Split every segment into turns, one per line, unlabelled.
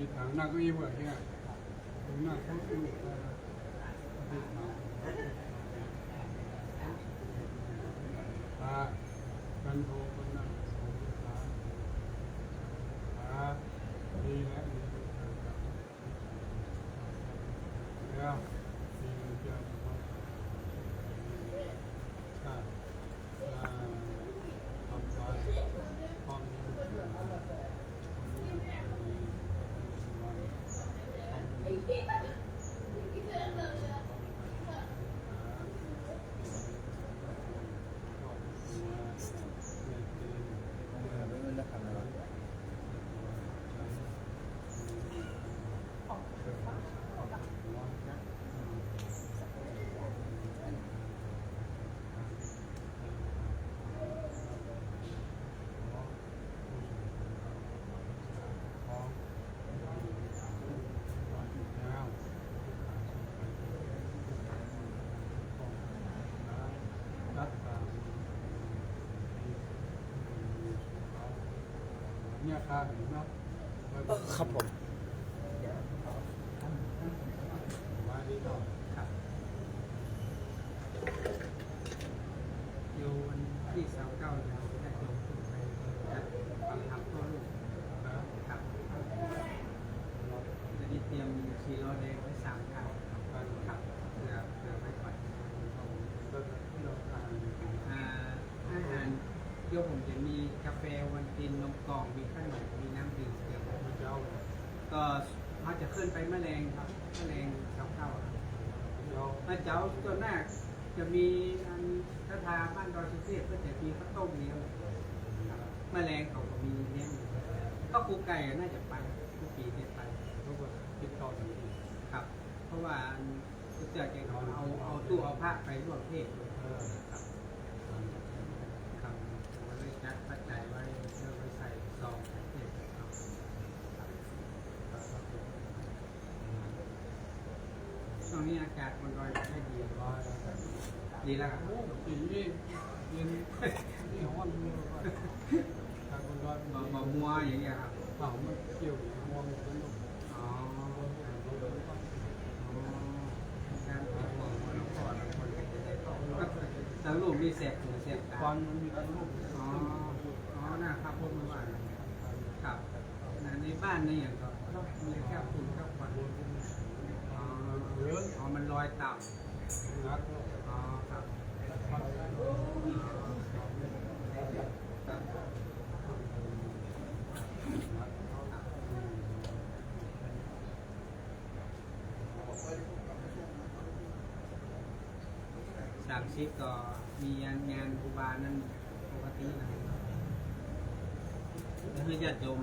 chỉ thằng nào có yêu vậy chứ đúng là không yêu căn hộ con nào đi lại đi theo đi chơi không phải conเนี่ยค่าเห็นเนาะ
ครับผม
มาดีเนาะครับ
อยู่วันที่29เราได้ลงทุนไปฟังทำตัวลูกนะครับตอนนี้เตรียมขี่ล้อแดงไว้3 คันครับเพื่อไว้ก่อนอาหารเดี๋ยวผมจะมีกาแฟวันตินนมกล่องมีขนมมีน้ำดื่มเกี่ยวกับเจ้าก็เขาจะขึ้นไปแมลงครับแมลงเข้าพระเจ้าตัวหน้าจะมีอันสถาบ้านดอยสุเทพก็จะมีข้าวต้มเลี้ยงแมลงเขาก็มีเลี้ยงก็ครูไก่น่าจะไปทุกปีเด็ดไปทุกคนติดต่อกันครับเพราะว่าสุดยอดแกเขาเอาตู้เอาผ้าไปร่วมเทศครับครับมันเลยจัดปัจจัยไว้เพื่อไปใส่ซองเทศช่วงนี้อากาศบนดอยได้ดีดีแล้วครับ
สีเย็นนี่ห้อนทางคนร้อน
มามัวอย่างเงี้ยครับ
เผามันเกี่ยวมองกันลูก
อ๋อการเผาหม้อแล้วก็แล้วคนก็จะได้เข้าแล้วลูกมีแสบหูแสบตา
ควันมันมีกันลูก
อ๋อนะครับพวกมันว่าครับในบ้านในอย่างก็มีแค่ฝุ่นแค่ควันอ๋อมันลอยต่ำ
นัก
อ๋อครับ30ก็มีงานครูบานั่นปกตินะครับแล้วให้ญาติโยม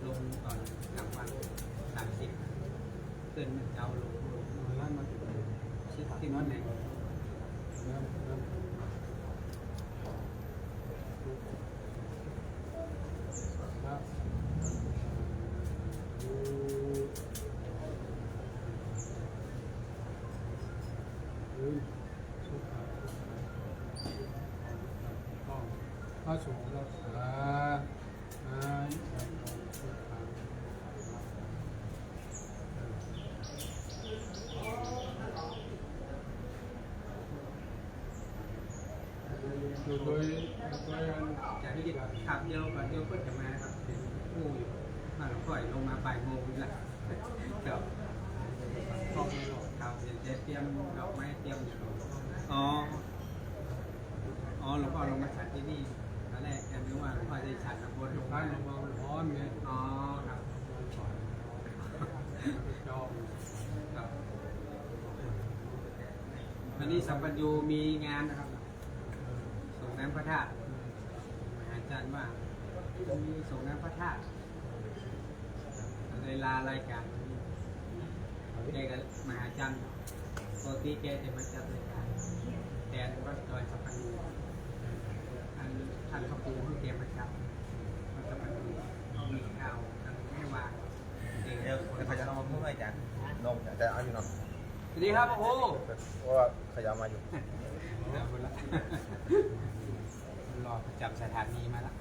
ลงตอนกลางวัน30ขึ้นเจ้าลง
นั่นมัน
ชิดที่นั่นไหน
พระสงฆ์รักษาโดย
จากที่ขับเดียวกับเดียวก็จะมาครับเป็นผู้อยู่มาหลวงพ่อยลงมาบ่ายโมงนี่แหละเดี๋ยวพ่อไม่หลอกเขาจะเตรียมดอกไม้เตรียมอ๋อหลวงพ่อลงมาฉันที่นี่ตอนแรกแกนึกว่าหลวงพ่อจะฉันบนหลวงพ่อ
ลงมาร้อนไง
อ๋อครับ
จอม
ครับวันนี้สัมปัญญูมีงานนะครับส่งน้ำพระธาตุอาจารย์ว่ามีส่งน้ำพระธาตุเลยลารายการแกกับมหาจันทร์ปกติแกจะมาจัดรายการแทนวัดดอยสัมปัญญูท่านพระครูที่แกมาจัดวัดสัมปัญญูมีข่าวกันไม่วาง
เดี๋ยวขยันเอามาพูดให้อาจารย์นมอาจารย์เอาอยู่เนาะ
สวัสดีครับโอ้โห
เพราะว่าขยันมาอยู่
เดี๋ยวคนละรอประจำสถานีมาแล้ว